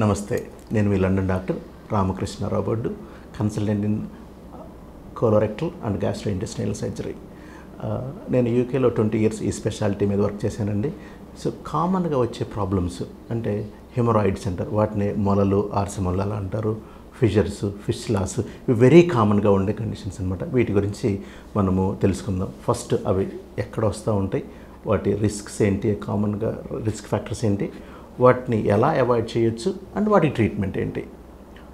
నమస్తే, నేను మీ London doctor Ramakrishna Rao Boddu, consultant in colorectal and gastrointestinal surgery. నేను యూకేలో 20 years ఈ స్పెషాలిటీ మీద వర్క్ చేశానండి. సో కామన్గా వచ్చే ప్రాబ్లమ్స్ అంటే హెమరాయిడ్స్ అంటారు, వాటిని మొలలు, ఆర్సెమొలలు అంటారు, ఫిషర్స్, ఫిస్టులాస్, ఇవి వెరీ కామన్గా ఉండే కండిషన్స్ అనమాట. వీటి గురించి మనము తెలుసుకుందాం. ఫస్ట్ అవి ఎక్కడ వస్తూ ఉంటాయి, వాటి రిస్క్స్ ఏంటి, కామన్గా రిస్క్ ఫ్యాక్టర్స్ ఏంటి, వాటిని ఎలా అవాయిడ్ చేయొచ్చు అండ్ వాటి ట్రీట్మెంట్ ఏంటి.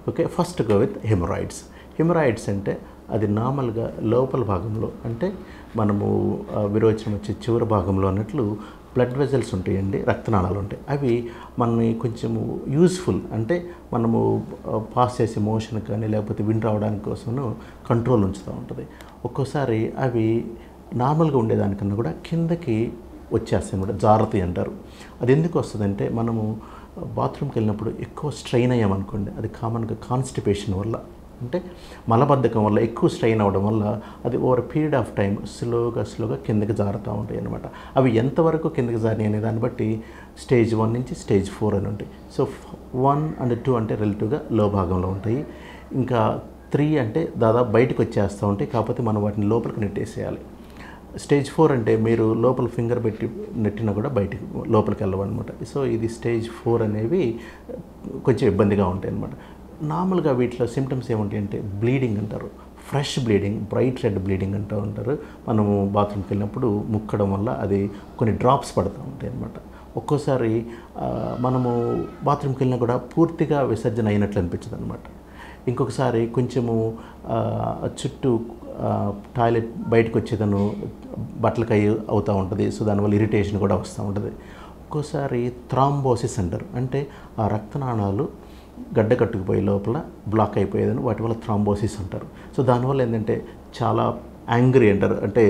Okay, first go with hemorrhoids. Hemorrhoids అంటే అది నార్మల్గా లోపల భాగంలో, అంటే మనము విరోచనం వచ్చే చివరి భాగంలో అన్నట్లు బ్లడ్ వెజల్స్ ఉంటాయండి, రక్తనాళాలు ఉంటాయి. అవి మనని కొంచెము యూజ్ఫుల్, అంటే మనము పాస్ చేసే మోషన్ కానీ లేకపోతే విన్ రావడానికి కోసము కంట్రోల్ ఉంచుతూ ఉంటుంది. ఒక్కోసారి అవి నార్మల్గా ఉండేదానికన్నా కూడా కిందకి వచ్చేస్తాయి అనమాట, జారతి అంటారు. అది ఎందుకు వస్తుందంటే మనము బాత్రూమ్కి వెళ్ళినప్పుడు ఎక్కువ స్ట్రెయిన్ అయ్యామనుకోండి, అది కామన్గా కాన్స్టిపేషన్ వల్ల, అంటే మలబద్ధకం వల్ల ఎక్కువ స్ట్రెయిన్ అవ్వడం వల్ల అది ఓవర్ పీరియడ్ ఆఫ్ టైం స్లోగా కిందకి జారుతూ ఉంటాయి అన్నమాట. అవి ఎంతవరకు కిందకి జారి అనే దాన్ని బట్టి స్టేజ్ 1 నుంచి స్టేజ్ 4 అని ఉంటాయి. సో 1 and 2 అంటే రిలేటివ్గా లో భాగంలో ఉంటాయి. ఇంకా 3 అంటే దాదాపు బయటకు వచ్చేస్తూ ఉంటాయి, కాకపోతే మనం వాటిని లోపలికి నెట్టేసేయాలి. స్టేజ్ 4 అంటే మీరు లోపల ఫింగర్ పెట్టి నెట్టినా కూడా బయటికి లోపలికి వెళ్ళవన్నమాట. సో ఇది స్టేజ్ 4 అనేవి కొంచెం ఇబ్బందిగా ఉంటాయి అన్నమాట. నార్మల్గా వీటిలో సిమ్టమ్స్ ఏముంటాయి అంటే బ్లీడింగ్ అంటారు, fresh bleeding, bright red bleeding అంటూ ఉంటారు. మనము బాత్రూమ్కి వెళ్ళినప్పుడు ముక్కడం వల్ల అది కొన్ని డ్రాప్స్ పడుతూ ఉంటాయి అన్నమాట. ఒక్కోసారి మనము బాత్రూమ్కి వెళ్ళినా కూడా పూర్తిగా విసర్జన అయినట్లు అనిపించదు అనమాట. ఇంకొకసారి కొంచెము చుట్టూ టాయిలెట్ బయటకు వచ్చేదను బట్టలకి అవుతూ ఉంటుంది. సో దానివల్ల ఇరిటేషన్ కూడా వస్తూ ఉంటుంది. ఒక్కోసారి థ్రాంబోసిస్ అంటారు, అంటే ఆ రక్తనాళాలు గడ్డ కట్టుకుపోయే లోపల బ్లాక్ అయిపోయేదని, వాటి వల్ల థ్రాంబోసిస్ అంటారు. సో దానివల్ల ఏంటంటే చాలా యాంగ్రీ అంటారు, అంటే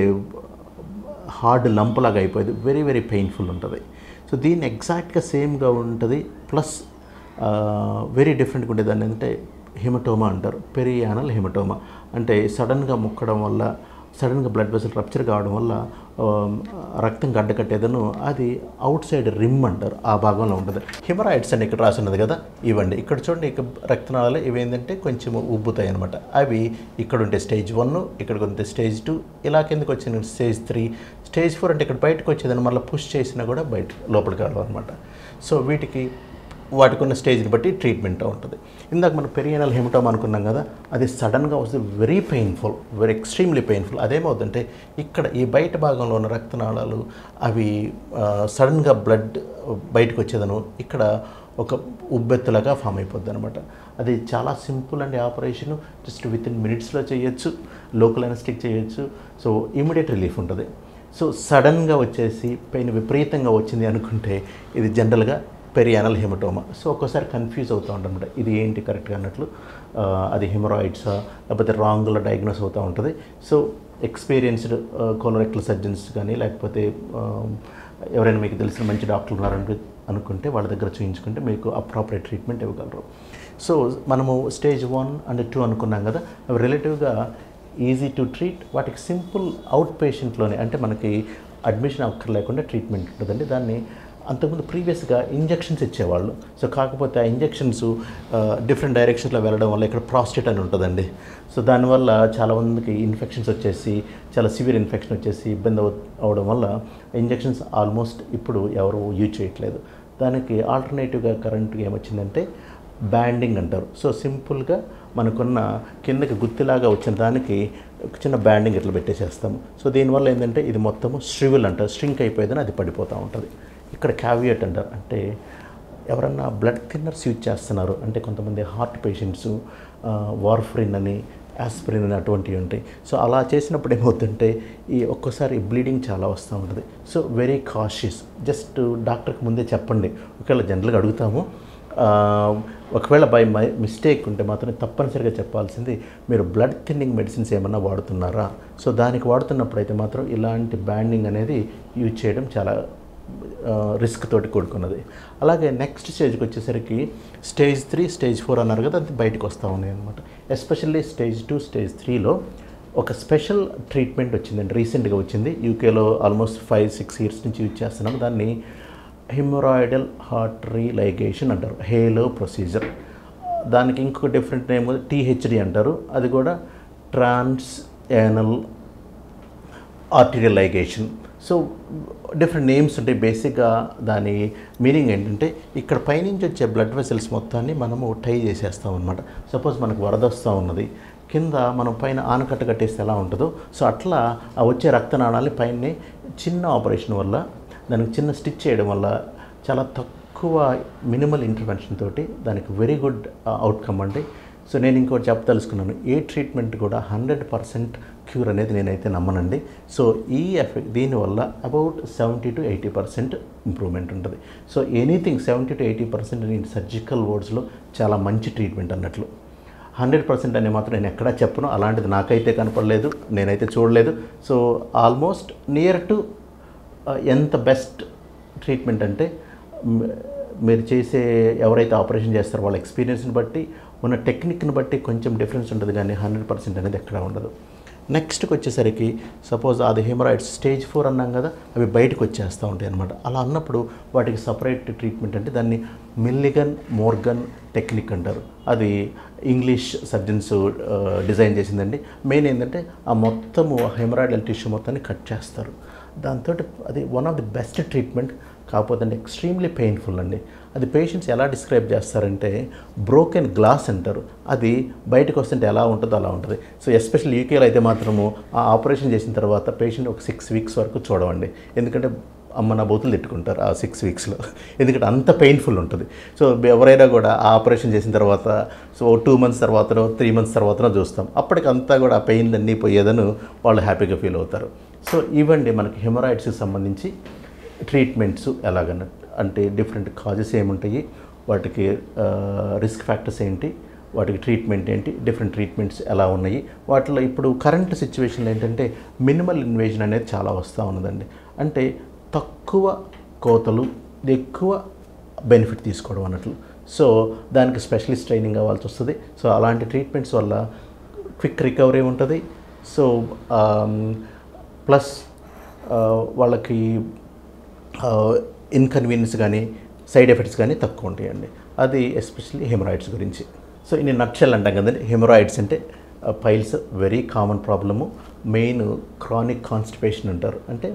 హార్డ్ లంప్లాగా అయిపోయేది, వెరీ వెరీ పెయిన్ఫుల్ ఉంటుంది. సో దీన్ని ఎగ్జాక్ట్గా సేమ్గా ఉంటుంది, ప్లస్ వెరీ డిఫరెంట్గా ఉండేదాన్ని ఏంటంటే హెమటోమా అంటారు, పెరియానల్ హెమటోమా. అంటే సడన్గా ముక్కడం వల్ల, సడన్గా బ్లడ్ వెసల్ రప్చర్ కావడం వల్ల రక్తం గడ్డ కట్టేదను, అది అవుట్ సైడ్ రిమ్ అంటారు, ఆ భాగంలో ఉంటుంది. హెమరాయిడ్స్ అని ఇక్కడ రాసున్నది కదా, ఇవ్వండి ఇక్కడ చూడండి, ఇక రక్తనాళాలు ఇవేంటంటే కొంచెం ఉబ్బుతాయి అనమాట. అవి ఇక్కడ ఉంటే స్టేజ్ 1, ఇక్కడికి ఉంటే స్టేజ్ 2, ఇలా కిందకి వచ్చిన స్టేజ్ 3, స్టేజ్ 4 అంటే ఇక్కడ బయటకు వచ్చేదని మళ్ళీ పుష్ చేసినా కూడా బయట లోపలికి రావడం అనమాట. సో వాటికి ఉన్న స్టేజ్ని బట్టి ట్రీట్మెంట్ ఉంటుంది. ఇందాక మనం పెరియానల్ హెమటోమా అనుకున్నాం కదా, అది సడన్గా వస్తే very painful, very extremely painful. అదేమవుతుందంటే ఇక్కడ ఈ బయట భాగంలో ఉన్న రక్తనాళాలు అవి సడన్గా బ్లడ్ బయటకు వచ్చేదను ఇక్కడ ఒక ఉబ్బెత్తులాగా ఫామ్ అయిపోద్ది అనమాట. అది చాలా సింపుల్ అండి ఆపరేషను, జస్ట్ వితిన్ మినిట్స్లో చేయొచ్చు, లోకల్ అనెస్టిక్ చేయొచ్చు. సో ఇమీడియట్ రిలీఫ్ ఉంటుంది. సో సడన్గా వచ్చేసి పెయిన్ విపరీతంగా వచ్చింది అనుకుంటే ఇది జనరల్గా పెరియానల్ హెమటోమా. సో ఒక్కోసారి కన్ఫ్యూజ్ అవుతూ ఉంటామన్నమాట, ఇది ఏంటి కరెక్ట్గా అన్నట్లు, అది హెమరాయిడ్సా లేకపోతే రాంగ్లో డయాగ్నోస్ అవుతూ ఉంటుంది. సో ఎక్స్పీరియన్స్డ్ కోలోరెక్టల్ సర్జన్స్ కానీ లేకపోతే ఎవరైనా మీకు తెలిసిన మంచి డాక్టర్లు ఉన్నారని అనుకుంటే వాళ్ళ దగ్గర చూయించుకుంటే మీకు అప్రాపరేట్ ట్రీట్మెంట్ ఇవ్వగలరు. సో మనము స్టేజ్ 1 and 2 అనుకున్నాం కదా, అవి రిలేటివ్గా ఈజీ టు ట్రీట్. వాటికి సింపుల్ అవుట్ పేషెంట్లోనే, అంటే మనకి అడ్మిషన్ అక్కర్లేకుండా ట్రీట్మెంట్ ఉంటుందండి. దాన్ని అంతకుముందు ప్రీవియస్గా ఇంజెక్షన్స్ ఇచ్చేవాళ్ళు. సో కాకపోతే ఆ ఇంజెక్షన్స్ డిఫరెంట్ డైరెక్షన్లో వెళ్ళడం వల్ల ఇక్కడ ప్రాస్టేట్ అని ఉంటుందండి. సో దానివల్ల చాలామందికి ఇన్ఫెక్షన్స్ వచ్చేసి, చాలా సివియర్ ఇన్ఫెక్షన్ వచ్చేసి ఇబ్బంది అవడం వల్ల ఇంజెక్షన్స్ ఆల్మోస్ట్ ఇప్పుడు ఎవరు యూజ్ చేయట్లేదు. దానికి ఆల్టర్నేటివ్గా కరెంట్గా ఏమొచ్చిందంటే బ్యాండింగ్ అంటారు. సో సింపుల్గా మనకున్న కిందకి గుత్తిలాగా వచ్చిన దానికి చిన్న బ్యాండింగ్ ఇట్లా పెట్టేసేస్తాము. సో దీనివల్ల ఏంటంటే ఇది మొత్తము స్ట్రివిల్ అంటారు, స్ట్రింక్ అయిపోయేదని అది పడిపోతూ ఉంటుంది. ఇక్కడ క్యావియట్ అంటారు, అంటే ఎవరన్నా బ్లడ్ థిన్నర్స్ యూజ్ చేస్తున్నారు అంటే కొంతమంది హార్ట్ పేషెంట్స్ వార్ఫరిన్ అని, ఆస్పిరిన్ అని అటువంటివి ఉంటాయి. సో అలా చేసినప్పుడు ఏమవుతుంటే ఒక్కోసారి బ్లీడింగ్ చాలా వస్తూ ఉంటుంది. సో వెరీ కాషియస్, జస్ట్ డాక్టర్కి ముందే చెప్పండి. ఒకవేళ జనరల్గా అడుగుతాము, ఒకవేళ బై మిస్టేక్ ఉంటే మాత్రం తప్పనిసరిగా చెప్పాల్సింది మీరు బ్లడ్ థిన్నింగ్ మెడిసిన్స్ ఏమన్నా వాడుతున్నారా. సో దానికి వాడుతున్నప్పుడు అయితే మాత్రం ఇలాంటి బ్యాండింగ్ అనేది యూజ్ చేయడం చాలా రిస్క్ తోటి కూడుకున్నది. అలాగే నెక్స్ట్ స్టేజ్కి వచ్చేసరికి స్టేజ్ 3, స్టేజ్ 4 అన్నారు కదా, అది బయటకు వస్తూ ఉన్నాయి అనమాట. ఎస్పెషల్లీ స్టేజ్ 2, స్టేజ్ 3లో ఒక స్పెషల్ ట్రీట్మెంట్ వచ్చిందండి, రీసెంట్గా వచ్చింది. యూకేలో ఆల్మోస్ట్ 5-6 years నుంచి యూజ్ చేస్తున్నాము. దాన్ని హిమరాయిడల్ ఆర్టరీ లైగేషన్ అంటారు, హేలో ప్రొసీజర్. దానికి ఇంకొక డిఫరెంట్ నేమ్ టీహెచ్డి అంటారు, అది కూడా trans anal arterial ligation. So different names ఉంటాయి. బేసిక్గా దాని మీనింగ్ ఏంటంటే ఇక్కడ పైనుంచి వచ్చే బ్లడ్ వెసల్స్ మొత్తాన్ని మనము టై చేసేస్తాం అనమాట. సపోజ్ మనకు వరద వస్తూ ఉన్నది, కింద మనం పైన ఆనకట్ట కట్టేస్తే ఎలా ఉంటుందో, సో అట్లా ఆ వచ్చే రక్తనాళాన్ని పైన చిన్న ఆపరేషన్ వల్ల, దానికి చిన్న స్టిచ్ చేయడం వల్ల చాలా తక్కువ మినిమల్ ఇంటర్వెన్షన్ తోటి దానికి వెరీ గుడ్ అవుట్కమ్ అండి. సో నేను ఇంకోటి చెప్పదలుచుకున్నాను, ఏ ట్రీట్మెంట్ కూడా 100% క్యూర్ అనేది నేనైతే నమ్మనండి. సో ఈ ఎఫెక్ట్ దీనివల్ల అబౌట్ 70 to 80% ఇంప్రూవ్మెంట్ ఉంటుంది. సో ఎనీథింగ్ 70 to 80% నేను సర్జికల్ వర్డ్స్లో చాలా మంచి ట్రీట్మెంట్ అన్నట్లు. 100% అని మాత్రం నేను ఎక్కడా చెప్పను, అలాంటిది నాకైతే కనపడలేదు, నేనైతే చూడలేదు. సో ఆల్మోస్ట్ నియర్ టు ఎంత బెస్ట్ ట్రీట్మెంట్ అంటే మీరు చేసే ఎవరైతే ఆపరేషన్ చేస్తారో వాళ్ళ ఎక్స్పీరియన్స్ని బట్టి, ఉన్న టెక్నిక్ని బట్టి కొంచెం డిఫరెన్స్ ఉంటుంది, కానీ 100% అనేది ఎక్కడ ఉండదు. నెక్స్ట్కి వచ్చేసరికి సపోజ్ అది హెమరాయిడ్స్ స్టేజ్ 4 అన్నాం కదా, అవి బయటకు వచ్చేస్తూ ఉంటాయి అన్నమాట. అలా అన్నప్పుడు వాటికి సపరేట్ ట్రీట్మెంట్ అంటే దాన్ని మిల్లిగన్ మోర్గన్ టెక్నిక్ అంటారు. అది ఇంగ్లీష్ సర్జన్స్ డిజైన్ చేసిందండి. మెయిన్ ఏంటంటే ఆ మొత్తము హెమరాయిడల్ టిష్యూ మొత్తాన్ని కట్ చేస్తారు. దాంతో అది one of the best treatment. కాకపోతే అంటే ఎక్స్ట్రీమ్లీ పెయిన్ఫుల్ అండి. అది పేషెంట్స్ ఎలా డిస్క్రైబ్ చేస్తారంటే బ్రోకెన్ గ్లాస్ అంటారు. అది బయటకు వస్తుంటే ఎలా ఉంటుందో అలా ఉంటుంది. సో ఎస్పెషల్లీ యూకేలో అయితే మాత్రము ఆ ఆపరేషన్ చేసిన తర్వాత పేషెంట్ ఒక 6 weeks వరకు చూడవండి, ఎందుకంటే అమ్మ నా బోతులు తిట్టుకుంటారు ఆ 6 weeksలో, ఎందుకంటే అంత పెయిన్ఫుల్ ఉంటుంది. సో ఎవరైనా కూడా ఆ ఆపరేషన్ చేసిన తర్వాత సో 2 months తర్వాతనో 3 months తర్వాతనో చూస్తాం, అప్పటికంతా కూడా ఆ పెయిన్ అన్నీ పోయేదని వాళ్ళు హ్యాపీగా ఫీల్ అవుతారు. సో ఇవ్వండి మనకి హెమరాయిడ్స్కి సంబంధించి ట్రీట్మెంట్స్ ఎలాగన్న అంటే డిఫరెంట్ కాజెస్ ఏముంటాయి, వాటికి రిస్క్ ఫ్యాక్టర్స్ ఏంటి, వాటికి ట్రీట్మెంట్ ఏంటి, డిఫరెంట్ ట్రీట్మెంట్స్ ఎలా ఉన్నాయి. వాటిలో ఇప్పుడు కరెంట్ సిచ్యువేషన్లో ఏంటంటే మినిమల్ ఇన్వేజన్ అనేది చాలా వస్తూ ఉన్నదండి. అంటే తక్కువ కోతలు ఎక్కువ బెనిఫిట్ తీసుకోవడం అన్నట్లు. సో దానికి స్పెషలిస్ట్ ట్రైనింగ్ అవ్వాల్సి వస్తుంది. సో అలాంటి ట్రీట్మెంట్స్ వల్ల క్విక్ రికవరీ ఉంటుంది. సో ప్లస్ వాళ్ళకి ఇన్కన్వీనియన్స్ కానీ సైడ్ ఎఫెక్ట్స్ కానీ తక్కువ ఉంటాయండి. అది ఎస్పెషల్లీ హెమరాయిడ్స్ గురించి. సో ఇన్ని నక్షలు అంటాం కదండి. హెమరాయిడ్స్ అంటే piles very common problem. Main chronic constipation అంటారు, అంటే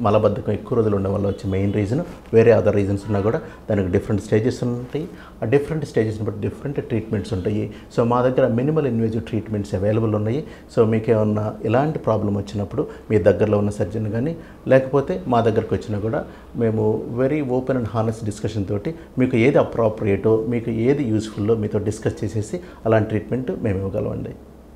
మలబద్ధకం ఎక్కువ రోజులు ఉండడం వల్ల వచ్చే మెయిన్ రీజన్. వేరే అదర్ రీజన్స్ ఉన్నా కూడా దానికి డిఫరెంట్ స్టేజెస్ ఉంటాయి. ఆ డిఫరెంట్ స్టేజెస్ని బట్టి డిఫరెంట్ ట్రీట్మెంట్స్ ఉంటాయి. సో మా దగ్గర మినిమల్ ఇన్వేజివ్ ట్రీట్మెంట్స్ అవైలబుల్ ఉన్నాయి. సో మీకు ఏమన్నా ఎలాంటి ప్రాబ్లం వచ్చినప్పుడు మీ దగ్గరలో ఉన్న సర్జన్ కానీ లేకపోతే మా దగ్గరకు వచ్చినా కూడా మేము very open and honest discussion తోటి మీకు ఏది అప్రాప్రియేటో, మీకు ఏది యూస్ఫుల్లో మీతో డిస్కస్ చేసేసి అలాంటి ట్రీట్మెంట్ మేము ఇవ్వగలమండి.